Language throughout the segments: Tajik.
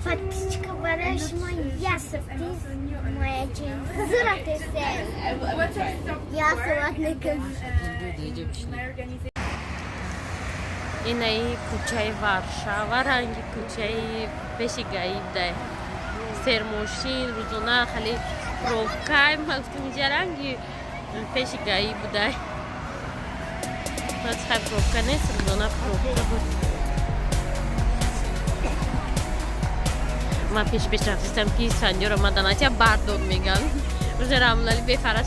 Подписчика Варшава, я сюрприз, моя честь. Здравствуйте. Я салатный Инай кучай Варшава, ранги кучай пешигаибдай. Сермошин, рузуна, хали пробкай, малками ранги пешигаибдай. Нас хай пробка не рузуна пробка. من پیش رفتم که سنجا رو مدناتی بردار میگن روز رملالی بفرش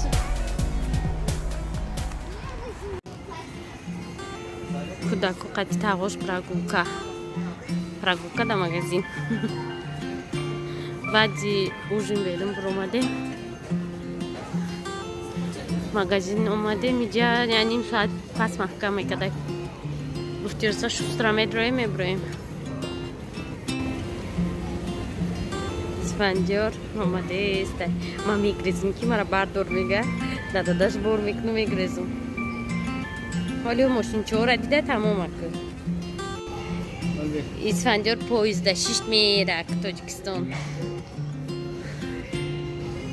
کودکو قدی تاغوش پراگوکا در مغازین بعدی اوژین بیدم برومده مغازین اومده میجا یعنی ساعت پس محکمه کده گفتی رسا 6 متر میبرویم Фандер, мама дестай. Мами гризм, ки мара бардор мега. Дада даш бор мекну мегризм. Вали машин чора дида тамом акы. Из Фандер поезда шиш мерак Точикистон.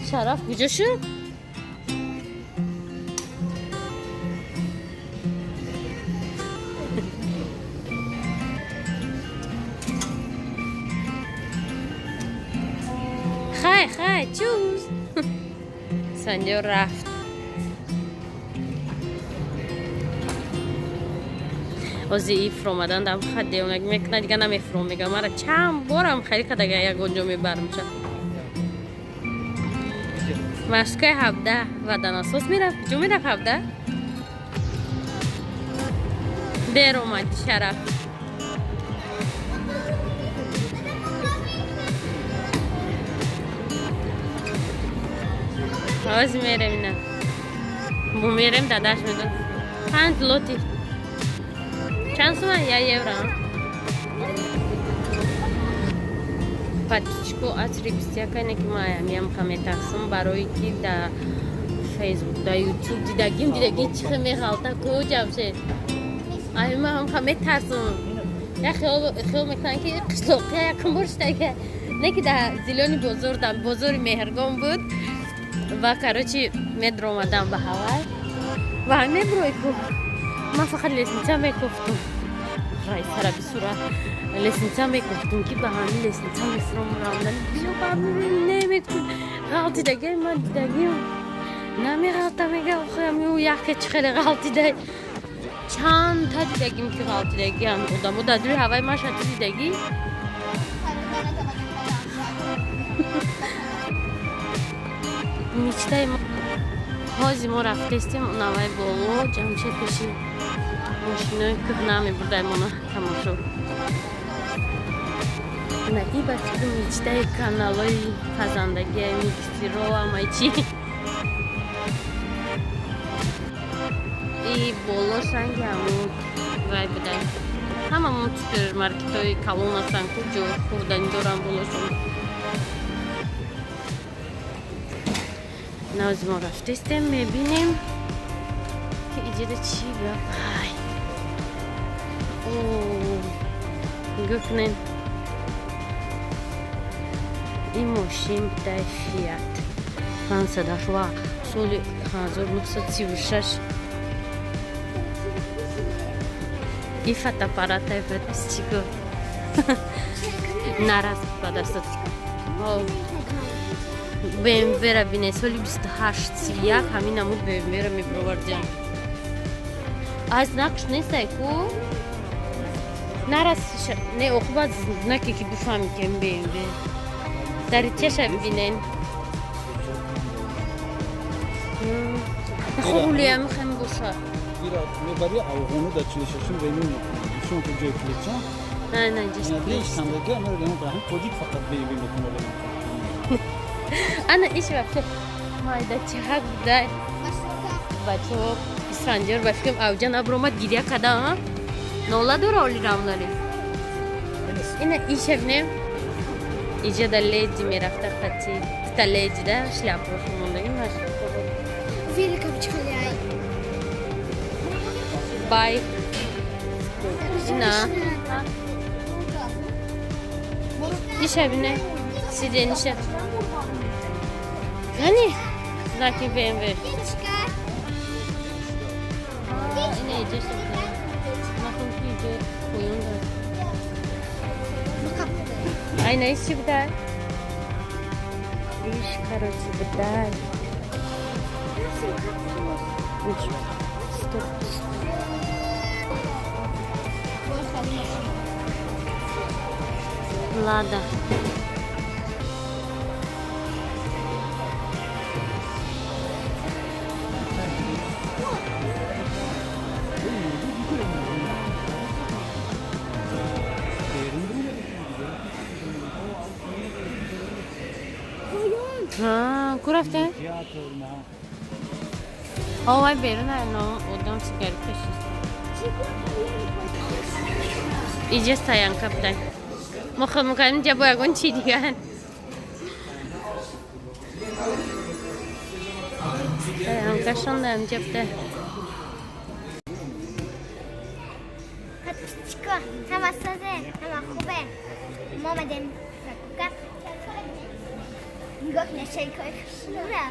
Шараф кужашу? Хай, чуз. Сеньор рафт. Ози ифромадан дам хадем мекна дига намефром мега мара чам борам хайри кадага ягонҷо мебарам ча. Машкай ҳабда вадан асос мерафт ҷо мерафт ҳабда. Дер омади шараф. آز میرم نه بو میرم داداش میدون 5 لوتی چند سومن یا یورو подписчику атрибистиякайне ки маям каметаксум барои ки да фейсбук да ютуб дидагим чихе мехалта куҷамше ай мам каметарсум я хел мекунам ки қишлоқи якум борштага не ки да зилёни бозор дам бозори меҳргон буд و کارچی مدر اومدم به هوای و همه بروی کو من فقط لسنیتا میکفتم رای سر بسورا لسنیتا میکفتم که به همه لسنیتا میفرم رامدن بیو بابی نمیکن غلطی دگه من دیدگیم نمی غلطه میگه آخه میو یکی خیلی غلطی ده چند تا دیدگیم که غلطی دگی هم بودم و دادروی هوای ما شدی دیدگی мечтай ҳози мо рафтестем навай боло ҷамшед пеши мошинои кӯҳна мебурдаи мона тамошо наи ба фикр мечтаи каналои фазандагии миксиро амайчи и болош ранги ҳамун вай будай ҳамамон супермаркетҳои калон ҳастанд ку ҷои хӯрдани доранд болошон ناز ما رفتیم میبینیم که اینجا چی گفای گفتن این ماشین دایفیات 500 و سال 1936 این фотоаппарата подписчику нараз подастат BMW-ра бинე соли 28-31 ҳамин амуд BMW-ра мебровардем аз нақш нестай ку нарас не оқубат знаки ки бифаҳми ки BMW дари чаша бинен хулия мехаем боша мебари авғону да чилишашин вейну шон ки ҷои коллекsion на ҷист лештандага мерагам баҳам кодик фақат BMW метавонем Ana iş yaptı. Mayda çak buday. بچه ها اسفنجار و فکرم اوجا نبرومد گیریا کده ها نولا دور آلی راملاری اینه ایشه بینیم ایجا در لیجی میرفته خطی تا لیجی ده شلپوش موندگی مشروع Vedi che ci lei. بای نه ایشه بینه سیده نیشه hani zaki BMW اینه ایجا شده نخون که ایجا کویون دار aynı işi biter. İş karıcı biter. Stop. Lada. ها کو رفته؟ آوای بیرون نه اودام سیگاری کشید اینجا سایان کپتن ما خود میکنیم اینجا باید چی دیگه سایان کشون دارم اینجا بده چیکار؟ همه سازه همه خوبه ما آمدیم نگاه نشه که خشنوره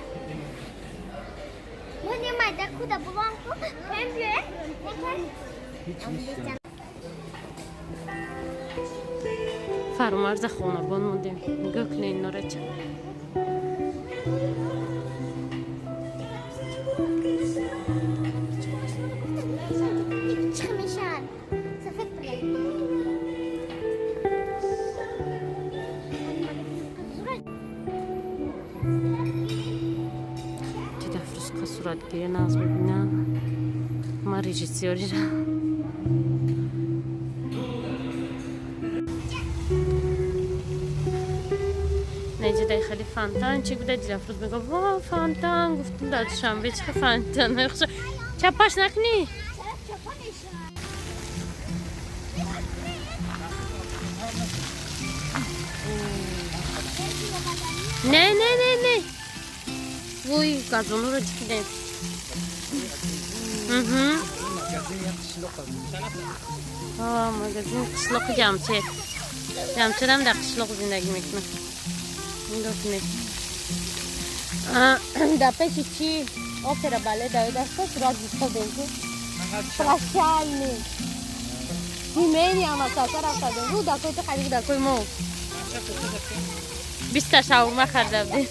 ما نیمده کودا بلان کو پیم بیه فرمارز خونابان موندیم نگاه کنه این ناره چه چه میشن سفید بلند صورتگیری ناز ببینم ما رژیسیوری را نجده خیلی فانتان چی بوده دیل افروز میگه وا فانتان گفتم داد شنبه چه فانتان چپاش نکنی نه نه نه نه وای گازونو رو چیدیم مگزین قشلق جمچه جمچه هم در قشلق زندگی میکنه نگاه کنید در پیش چی اپرا باله داوید است صورت بیستا بینکو پراشانی دیمینی هم از سفر افتادیم رو در کوی تو خریب در کوی مو 20 شاورما خرده بودیم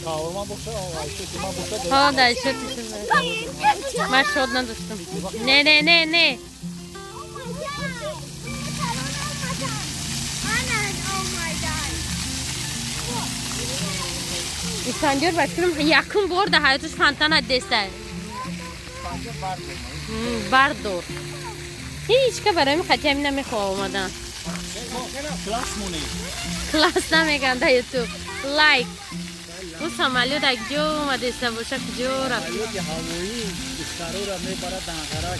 Kavurma boşa ayşe boşa ها در شد من شد نداشتم نه نه نه نه اسفنجار بکنم یکم برده حیاتش فانتان دسته بردار هیچ که برای خطی همین نمیخواه آمدن کلاس نمیگن در یوتیوب لایک اون سامالیو در جو اومده است باشه کجا رفتی که هوایی اسکارو را میبرد دانغرا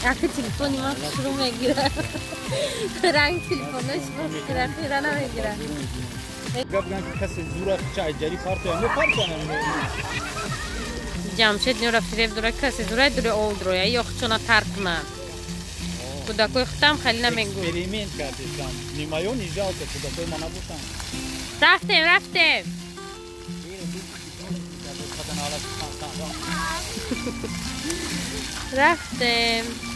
آخه تلفنی ما شروع میگیره رنگ تلفنش میگیره خیره نمیگیره گفتن که کسی زورا چای جری پارتو هم پارتو جمشید نورا فریب دوره کسی دوره دوره او دوره یا خودشونا ترک نه کودکوی خودم خیلی نمیگو اکسپریمنت کردیم نیمایون ایجاد که کودکوی ما نبودن رفتیم رفتیم